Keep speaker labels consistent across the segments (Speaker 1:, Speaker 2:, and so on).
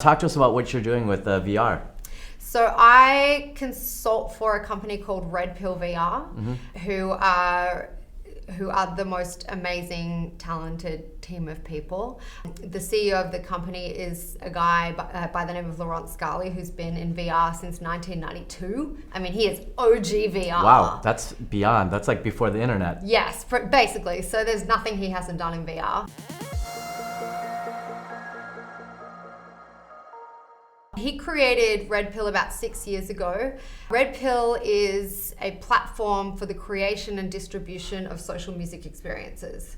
Speaker 1: Talk to us about what you're doing with VR.
Speaker 2: So I consult for a company called RedPill VR, who are the most amazing, talented team of people. The CEO of the company is a guy by the name of 𝕊𝕚𝕟𝕔𝕝𝕒, who's been in VR since 1992. I mean, he is OG VR.
Speaker 1: Wow, that's beyond. That's like before the internet.
Speaker 2: Yes, basically. So there's nothing he hasn't done in VR. He created RedPill about 6 years ago. RedPill is a platform for the creation and distribution of social music experiences.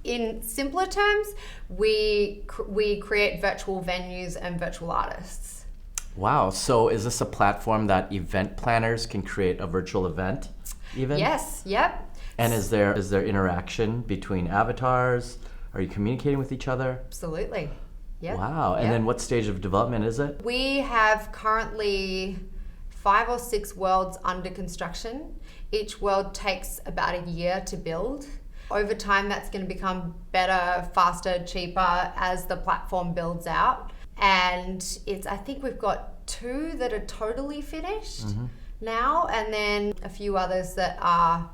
Speaker 2: In simpler terms, we create virtual venues and virtual artists.
Speaker 1: Wow, so is this a platform that event planners can create a virtual event even?
Speaker 2: Yes, yep.
Speaker 1: And is there interaction between avatars? Are you communicating with each other?
Speaker 2: Absolutely. Yep.
Speaker 1: Wow, and then what stage of development is it?
Speaker 2: We have currently 5 or 6 worlds under construction. Each world takes about a year to build. Over time, that's going to become better, faster, cheaper as the platform builds out. And I think we've got 2 that are totally finished now, and then a few others that are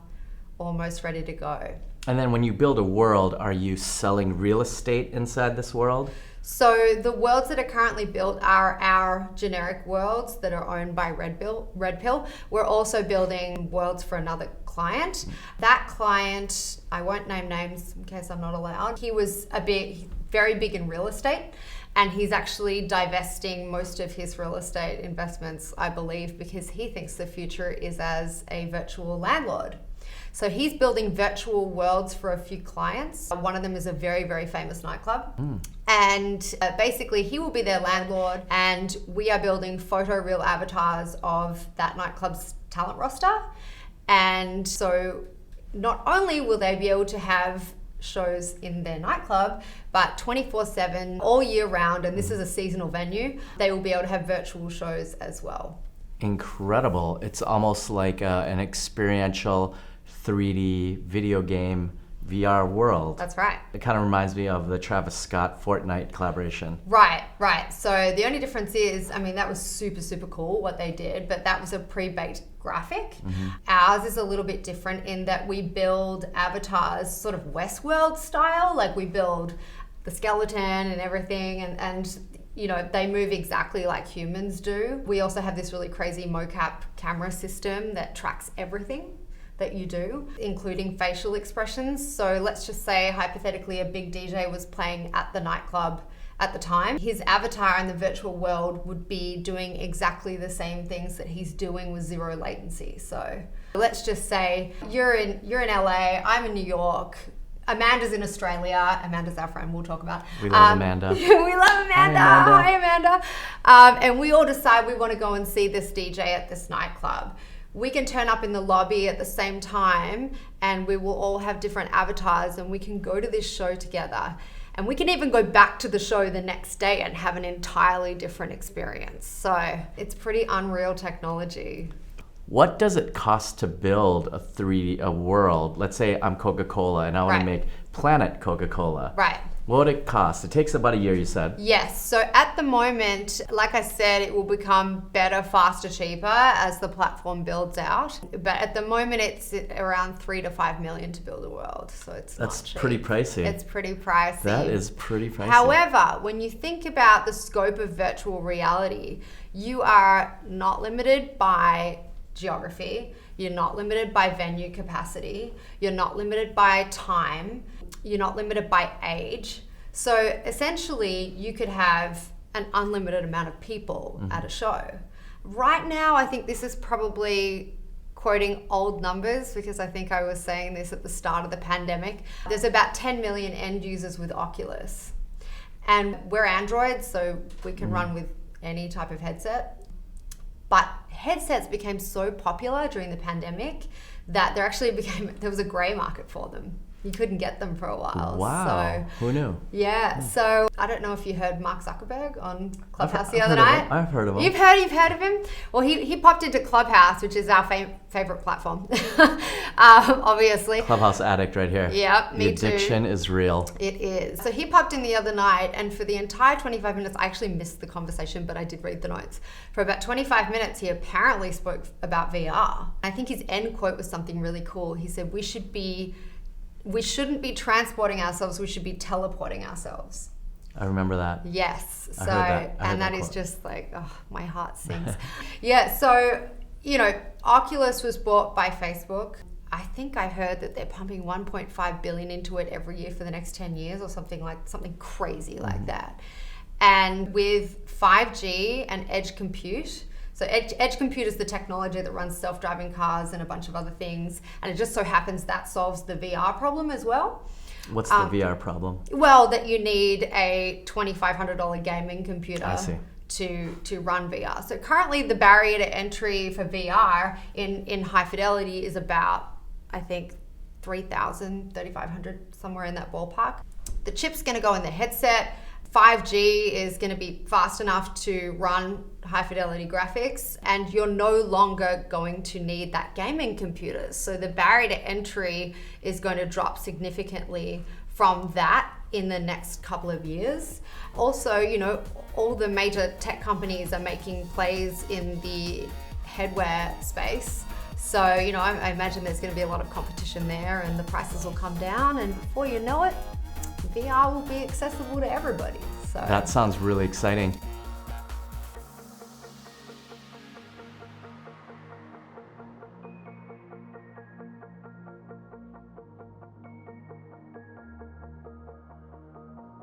Speaker 2: almost ready to go.
Speaker 1: And then when you build a world, are you selling real estate inside this world?
Speaker 2: So the worlds that are currently built are our generic worlds that are owned by RedPill. We're also building worlds for another client. That client, I won't name names in case I'm not allowed. He was very big in real estate, and he's actually divesting most of his real estate investments, I believe, because he thinks the future is as a virtual landlord. So he's building virtual worlds for a few clients. One of them is a very, very famous nightclub. And basically he will be their landlord, and we are building photoreal avatars of that nightclub's talent roster. And so not only will they be able to have shows in their nightclub, but 24/7, all year round, and this is a seasonal venue, they will be able to have virtual shows as well.
Speaker 1: Incredible. It's almost like an experiential 3D video game VR world.
Speaker 2: That's right.
Speaker 1: It kind of reminds me of the Travis Scott Fortnite collaboration.
Speaker 2: Right. So the only difference is, I mean, that was super, super cool what they did, but that was a pre-baked graphic. Ours is a little bit different in that we build avatars sort of Westworld style, like we build the skeleton and everything, and you know, they move exactly like humans do. We also have this really crazy mocap camera system that tracks everything that you do, including facial expressions. So let's just say, hypothetically, a big DJ was playing at the nightclub at the time. His avatar in the virtual world would be doing exactly the same things that he's doing with 0 latency. So let's just say you're in LA, I'm in New York, Amanda's in Australia. Amanda's our friend, we'll talk about.
Speaker 1: We love Amanda.
Speaker 2: We love Amanda. Hi, Amanda. And we all decide we want to go and see this DJ at this nightclub. We can turn up in the lobby at the same time, and we will all have different avatars, and we can go to this show together. And we can even go back to the show the next day and have an entirely different experience. So it's pretty unreal technology.
Speaker 1: What does it cost to build a world? Let's say I'm Coca-Cola and I want to make Planet Coca-Cola.
Speaker 2: Right.
Speaker 1: What would it cost? It takes about a year, you said.
Speaker 2: Yes. So at the moment, like I said, it will become better, faster, cheaper as the platform builds out. But at the moment, it's around $3 to $5 million to build a world. So it's not cheap.
Speaker 1: That's pretty pricey.
Speaker 2: It's pretty pricey.
Speaker 1: That is pretty pricey.
Speaker 2: However, when you think about the scope of virtual reality, you are not limited by geography. You're not limited by venue capacity. You're not limited by time. You're not limited by age. So essentially, you could have an unlimited amount of people at a show. Right now, I think this is probably quoting old numbers, because I think I was saying this at the start of the pandemic. There's about 10 million end users with Oculus. And we're Android, so we can run with any type of headset. But headsets became so popular during the pandemic that there was a grey market for them. You couldn't get them for a while.
Speaker 1: Wow.
Speaker 2: So,
Speaker 1: who knew?
Speaker 2: yeah. So I don't know if you heard Mark Zuckerberg on Clubhouse the other night.
Speaker 1: I've heard of him.
Speaker 2: You've heard of him? Well, he popped into Clubhouse, which is our favorite platform, obviously.
Speaker 1: Clubhouse addict right here.
Speaker 2: Yeah, me too.
Speaker 1: The addiction is real.
Speaker 2: It is. So he popped in the other night, and for the entire 25 minutes, I actually missed the conversation, but I did read the notes. For about 25 minutes, he apparently spoke about VR. I think his end quote was something really cool. He said, we shouldn't be transporting ourselves, we should be teleporting ourselves.
Speaker 1: I remember that.
Speaker 2: Yes. So,
Speaker 1: and
Speaker 2: that is just like, oh, my heart sinks. Yeah. So, Oculus was bought by Facebook. I think I heard that they're pumping 1.5 billion into it every year for the next 10 years or something crazy like that. And with 5G and edge compute, so edge compute is the technology that runs self-driving cars and a bunch of other things. And it just so happens that solves the VR problem as well.
Speaker 1: What's the VR problem?
Speaker 2: Well, that you need a $2,500 gaming computer
Speaker 1: I see.
Speaker 2: to run VR. So currently the barrier to entry for VR in high fidelity is about, I think, 3,000, 3,500, somewhere in that ballpark. The chip's going to go in the headset. 5G is going to be fast enough to run high fidelity graphics, and you're no longer going to need that gaming computer. So the barrier to entry is going to drop significantly from that in the next couple of years. Also, all the major tech companies are making plays in the headwear space. So, I imagine there's going to be a lot of competition there, and the prices will come down, and before you know it, VR will be accessible to everybody. So
Speaker 1: that sounds really exciting.